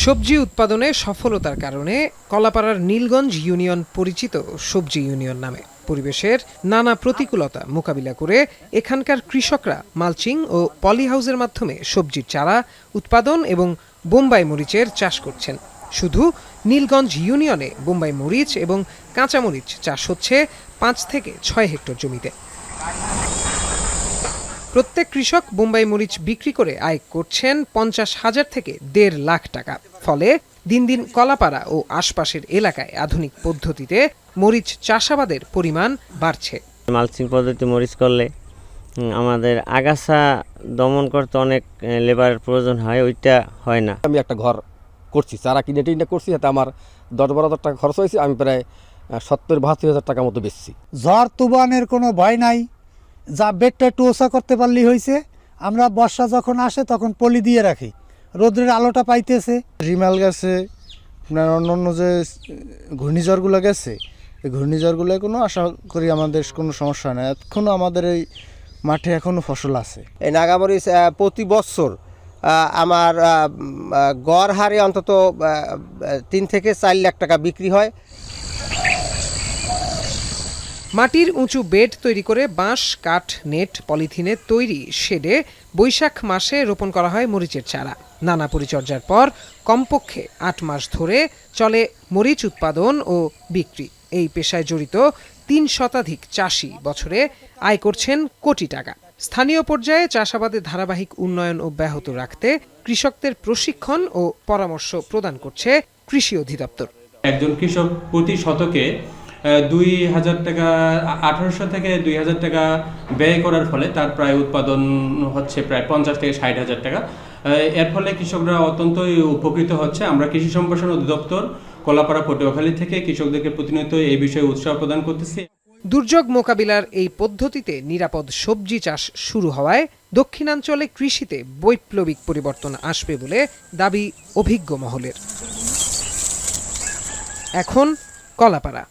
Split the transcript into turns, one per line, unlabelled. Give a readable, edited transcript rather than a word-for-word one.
সবজি উৎপাদনে সফলতার কারণে কলাপাড়ার নীলগঞ্জ ইউনিয়ন পরিচিত সবজি ইউনিয়ন নামে। পরিবেশের নানা প্রতিকূলতা মোকাবিলা করে এখানকার কৃষকরা মালচিং ও পলিহাউসের মাধ্যমে সবজির চারা উৎপাদন এবং বোম্বাই মরিচের চাষ করছেন। শুধু নীলগঞ্জ ইউনিয়নে বোম্বাই মরিচ এবং কাঁচামরিচ চাষ হচ্ছে 5 থেকে 6 হেক্টর জমিতে। প্রত্যেক কৃষক বোম্বাই মরিচ বিক্রি করে আয় করছেন 50,000 থেকে 1.5 লাখ টাকা। ফলে দিন দিন কলাপাড়া ও আশপাশের এলাকায় আধুনিক পদ্ধতিতে মরিচ চাষাবাদের পরিমাণ বাড়ছে।
মালচিং পদ্ধতি মরিচ করলে আমাদের আগাছা দমন করতে অনেক লেবারের প্রয়োজন হয়, ওইটা হয় না।
আমি একটা ঘর করছি, চারা কিনে টিনে করছি, এতে আমার 10-12 টাকা খরচ হয়েছে। আমি প্রায় 70-72 টাকা মতো বেচছি।
ঝড় তুফানের কোনো ভয় নাই, যা বেডটা একটু ওষা করতে পারলেই হয়েছে। আমরা বর্ষা যখন আসে তখন পলি দিয়ে রাখি, রোদ্রের আলোটা পাইতেছে।
রিমাল গেছে, আপনার অন্য যে ঘূর্ণিঝড়গুলো গেছে, এই ঘূর্ণিঝড়গুলো কোনো আশা করি আমাদের কোনো সমস্যা নেই। এখনও আমাদের এই মাঠে এখনও ফসল আছে।
এই নাগামরিচ প্রতি বছর আমার গড় হারে অন্তত 3 থেকে 4 লাখ টাকা বিক্রি হয়।
মাটির উঁচু বেড তৈরি করে বাঁশ, কাঠ, নেট, পলিথিনে তৈরি শেডে বৈশাখ মাসে রোপণ করা হয় মরিচের চারা। নানা পরিচর্যার পর কমপক্ষে 8 মাস ধরে চলে মরিচ উৎপাদন ও বিক্রি। এই পেশায় জড়িত 3 শতাধিক চাষি বছরে আয় করছেন কোটি টাকা। স্থানীয় পর্যায়ে চাষাবাদের ধারাবাহিক উন্নয়ন অব্যাহত রাখতে কৃষকদের প্রশিক্ষণ ও পরামর্শ প্রদান করছে কৃষি অধিদপ্তর।
একজন কৃষক প্রতি শতকে 2,000 টাকা 1800 থেকে 2,000 টাকা ব্যয় করার ফলে তার প্রায় উৎপাদন হচ্ছে প্রায় 50 থেকে 60,000 টাকা। এর ফলে কৃষকরা অত্যন্তই উপকৃত হচ্ছে। আমরা কৃষি সম্প্রসারণ অধিদপ্তর কলাপাড়া পটুয়াখালী থেকে কৃষকদেরকে প্রতিনিয়ত এই বিষয়ে উৎসাহ প্রদান করতেছি।
দুর্যোগ মোকাবিলার এই পদ্ধতিতে নিরাপদ সবজি চাষ শুরু হওয়ায় দক্ষিণাঞ্চলে কৃষিতে বৈপ্লবিক পরিবর্তন আসবে বলে দাবি অভিজ্ঞ মহলের। এখন কলাপাড়া।